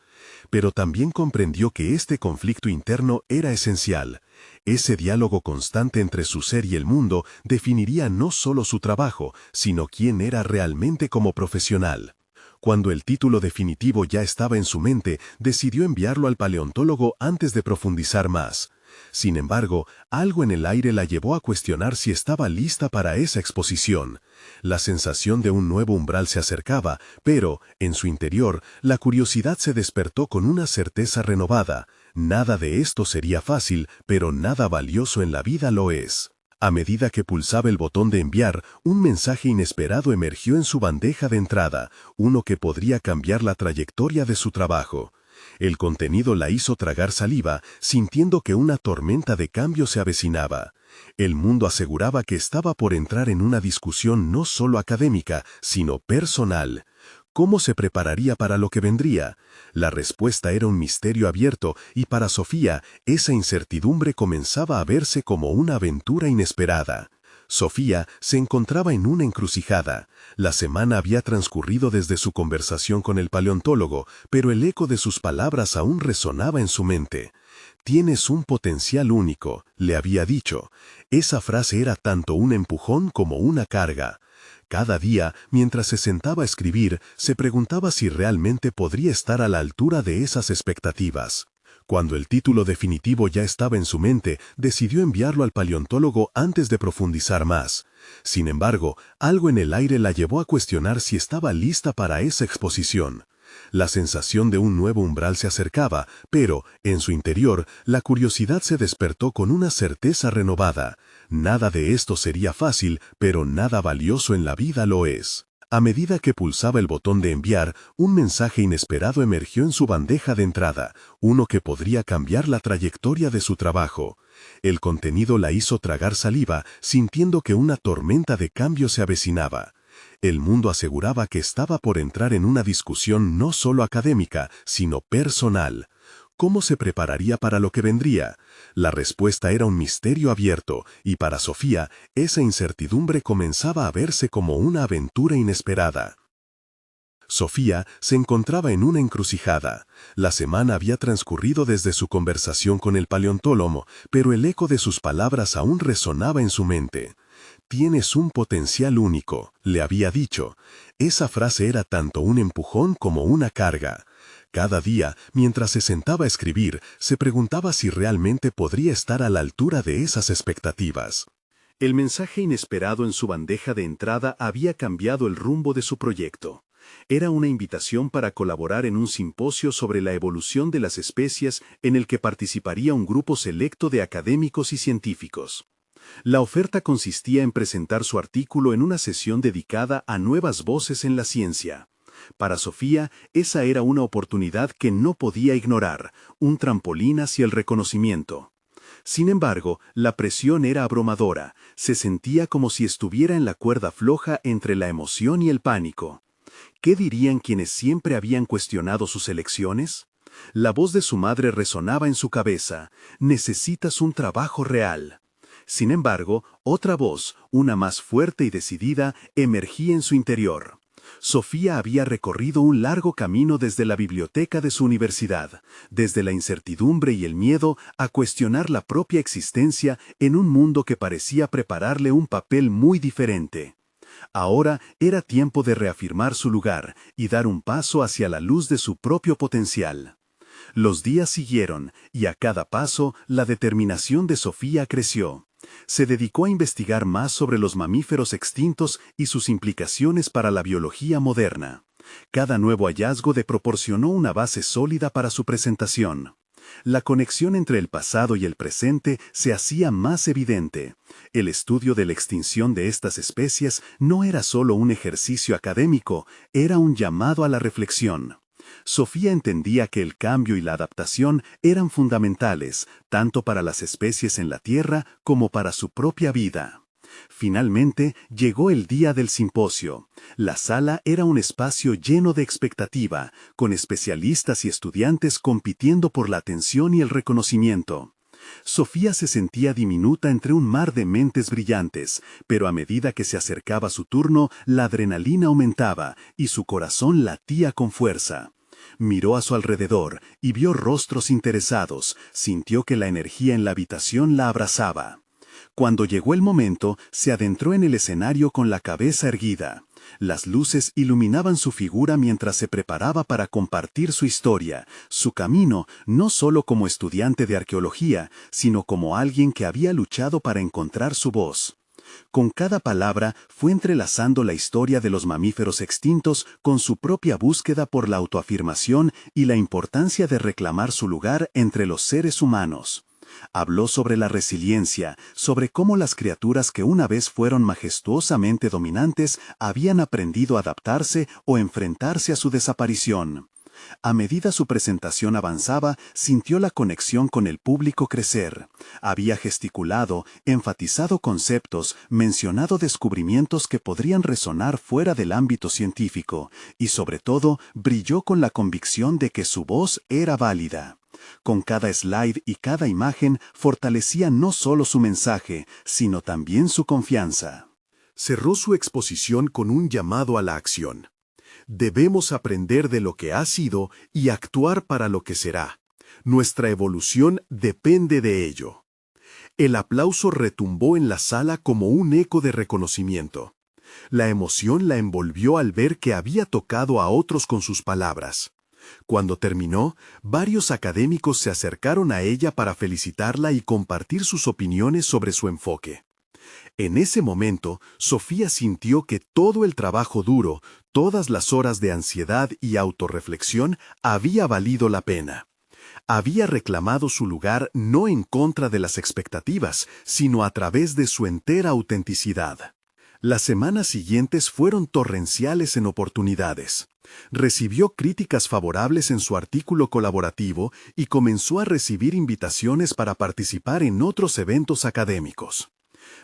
Pero también comprendió que este conflicto interno era esencial. Ese diálogo constante entre su ser y el mundo definiría no solo su trabajo, sino quién era realmente como profesional. Cuando el título definitivo ya estaba en su mente, decidió enviarlo al paleontólogo antes de profundizar más. Sin embargo, algo en el aire la llevó a cuestionar si estaba lista para esa exposición. La sensación de un nuevo umbral se acercaba, pero, en su interior, la curiosidad se despertó con una certeza renovada. Nada de esto sería fácil, pero nada valioso en la vida lo es. A medida que pulsaba el botón de enviar, un mensaje inesperado emergió en su bandeja de entrada, uno que podría cambiar la trayectoria de su trabajo. El contenido la hizo tragar saliva, sintiendo que una tormenta de cambio se avecinaba. El mundo aseguraba que estaba por entrar en una discusión no solo académica, sino personal. ¿Cómo se prepararía para lo que vendría? La respuesta era un misterio abierto, y para Sofía, esa incertidumbre comenzaba a verse como una aventura inesperada. Sofía se encontraba en una encrucijada. La semana había transcurrido desde su conversación con el paleontólogo, pero el eco de sus palabras aún resonaba en su mente. «Tienes un potencial único», le había dicho. Esa frase era tanto un empujón como una carga. Cada día, mientras se sentaba a escribir, se preguntaba si realmente podría estar a la altura de esas expectativas. Cuando el título definitivo ya estaba en su mente, decidió enviarlo al paleontólogo antes de profundizar más. Sin embargo, algo en el aire la llevó a cuestionar si estaba lista para esa exposición. La sensación de un nuevo umbral se acercaba, pero, en su interior, la curiosidad se despertó con una certeza renovada. Nada de esto sería fácil, pero nada valioso en la vida lo es. A medida que pulsaba el botón de enviar, un mensaje inesperado emergió en su bandeja de entrada, uno que podría cambiar la trayectoria de su trabajo. El contenido la hizo tragar saliva, sintiendo que una tormenta de cambio se avecinaba. El mundo aseguraba que estaba por entrar en una discusión no solo académica, sino personal. ¿Cómo se prepararía para lo que vendría? La respuesta era un misterio abierto, y para Sofía, esa incertidumbre comenzaba a verse como una aventura inesperada. Sofía se encontraba en una encrucijada. La semana había transcurrido desde su conversación con el paleontólogo, pero el eco de sus palabras aún resonaba en su mente. «Tienes un potencial único», le había dicho. Esa frase era tanto un empujón como una carga. Cada día, mientras se sentaba a escribir, se preguntaba si realmente podría estar a la altura de esas expectativas. El mensaje inesperado en su bandeja de entrada había cambiado el rumbo de su proyecto. Era una invitación para colaborar en un simposio sobre la evolución de las especies en el que participaría un grupo selecto de académicos y científicos. La oferta consistía en presentar su artículo en una sesión dedicada a nuevas voces en la ciencia. Para Sofía, esa era una oportunidad que no podía ignorar, un trampolín hacia el reconocimiento. Sin embargo, la presión era abrumadora, se sentía como si estuviera en la cuerda floja entre la emoción y el pánico. ¿Qué dirían quienes siempre habían cuestionado sus elecciones? La voz de su madre resonaba en su cabeza: «Necesitas un trabajo real». Sin embargo, otra voz, una más fuerte y decidida, emergía en su interior. Sofía había recorrido un largo camino desde la biblioteca de su universidad, desde la incertidumbre y el miedo a cuestionar la propia existencia en un mundo que parecía prepararle un papel muy diferente. Ahora era tiempo de reafirmar su lugar y dar un paso hacia la luz de su propio potencial. Los días siguieron, y a cada paso la determinación de Sofía creció. Se dedicó a investigar más sobre los mamíferos extintos y sus implicaciones para la biología moderna. Cada nuevo hallazgo le proporcionó una base sólida para su presentación. La conexión entre el pasado y el presente se hacía más evidente. El estudio de la extinción de estas especies no era solo un ejercicio académico, era un llamado a la reflexión. Sofía entendía que el cambio y la adaptación eran fundamentales, tanto para las especies en la Tierra como para su propia vida. Finalmente, llegó el día del simposio. La sala era un espacio lleno de expectativa, con especialistas y estudiantes compitiendo por la atención y el reconocimiento. Sofía se sentía diminuta entre un mar de mentes brillantes, pero a medida que se acercaba su turno, la adrenalina aumentaba y su corazón latía con fuerza. Miró a su alrededor y vio rostros interesados, sintió que la energía en la habitación la abrazaba. Cuando llegó el momento, se adentró en el escenario con la cabeza erguida. Las luces iluminaban su figura mientras se preparaba para compartir su historia, su camino, no solo como estudiante de arqueología, sino como alguien que había luchado para encontrar su voz. Con cada palabra fue entrelazando la historia de los mamíferos extintos con su propia búsqueda por la autoafirmación y la importancia de reclamar su lugar entre los seres humanos. Habló sobre la resiliencia, sobre cómo las criaturas que una vez fueron majestuosamente dominantes habían aprendido a adaptarse o enfrentarse a su desaparición. A medida su presentación avanzaba, sintió la conexión con el público crecer. Había gesticulado, enfatizado conceptos, mencionado descubrimientos que podrían resonar fuera del ámbito científico, y sobre todo, brilló con la convicción de que su voz era válida. Con cada slide y cada imagen fortalecía no solo su mensaje, sino también su confianza. Cerró su exposición con un llamado a la acción. Debemos aprender de lo que ha sido y actuar para lo que será. Nuestra evolución depende de ello. El aplauso retumbó en la sala como un eco de reconocimiento. La emoción la envolvió al ver que había tocado a otros con sus palabras. Cuando terminó, varios académicos se acercaron a ella para felicitarla y compartir sus opiniones sobre su enfoque. En ese momento, Sofía sintió que todo el trabajo duro, todas las horas de ansiedad y autorreflexión había valido la pena. Había reclamado su lugar no en contra de las expectativas, sino a través de su entera autenticidad. Las semanas siguientes fueron torrenciales en oportunidades. Recibió críticas favorables en su artículo colaborativo y comenzó a recibir invitaciones para participar en otros eventos académicos.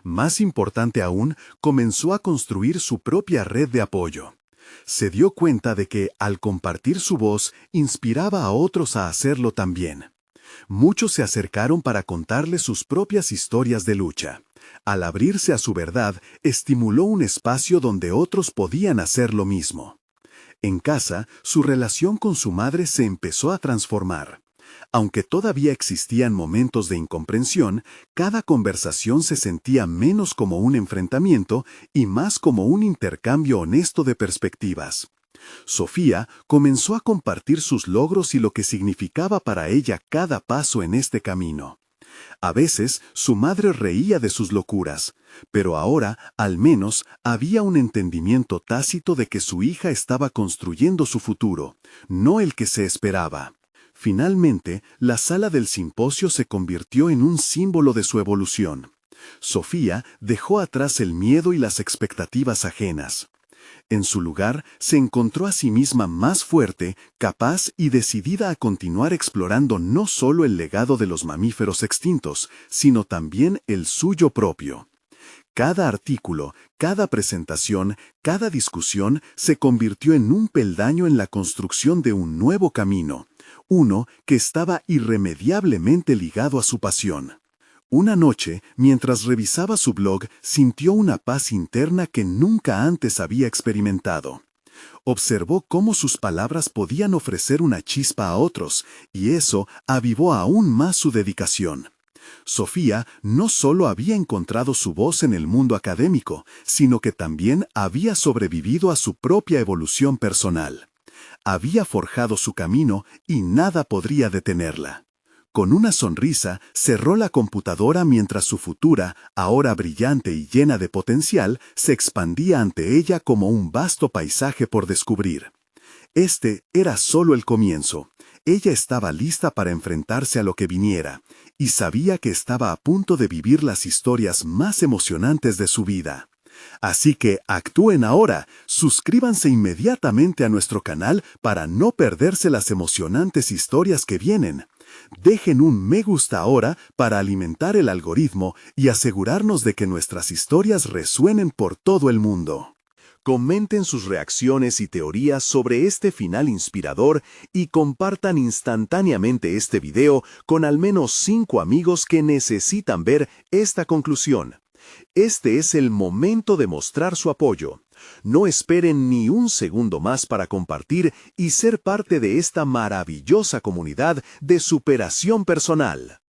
Más importante aún, comenzó a construir su propia red de apoyo. Se dio cuenta de que, al compartir su voz, inspiraba a otros a hacerlo también. Muchos se acercaron para contarle sus propias historias de lucha. Al abrirse a su verdad, estimuló un espacio donde otros podían hacer lo mismo. En casa, su relación con su madre se empezó a transformar. Aunque todavía existían momentos de incomprensión, cada conversación se sentía menos como un enfrentamiento y más como un intercambio honesto de perspectivas. Sofía comenzó a compartir sus logros y lo que significaba para ella cada paso en este camino. A veces, su madre reía de sus locuras, pero ahora, al menos, había un entendimiento tácito de que su hija estaba construyendo su futuro, no el que se esperaba. Finalmente, la sala del simposio se convirtió en un símbolo de su evolución. Sofía dejó atrás el miedo y las expectativas ajenas. En su lugar, se encontró a sí misma más fuerte, capaz y decidida a continuar explorando no solo el legado de los mamíferos extintos, sino también el suyo propio. Cada artículo, cada presentación, cada discusión se convirtió en un peldaño en la construcción de un nuevo camino, uno que estaba irremediablemente ligado a su pasión. Una noche, mientras revisaba su blog, sintió una paz interna que nunca antes había experimentado. Observó cómo sus palabras podían ofrecer una chispa a otros, y eso avivó aún más su dedicación. Sofía no solo había encontrado su voz en el mundo académico, sino que también había sobrevivido a su propia evolución personal. Había forjado su camino y nada podría detenerla. Con una sonrisa, cerró la computadora mientras su futura, ahora brillante y llena de potencial, se expandía ante ella como un vasto paisaje por descubrir. Este era solo el comienzo. Ella estaba lista para enfrentarse a lo que viniera, y sabía que estaba a punto de vivir las historias más emocionantes de su vida. Así que actúen ahora, suscríbanse inmediatamente a nuestro canal para no perderse las emocionantes historias que vienen. Dejen un me gusta ahora para alimentar el algoritmo y asegurarnos de que nuestras historias resuenen por todo el mundo. Comenten sus reacciones y teorías sobre este final inspirador y compartan instantáneamente este video con al menos 5 amigos que necesitan ver esta conclusión. Este es el momento de mostrar su apoyo. No esperen ni un segundo más para compartir y ser parte de esta maravillosa comunidad de superación personal.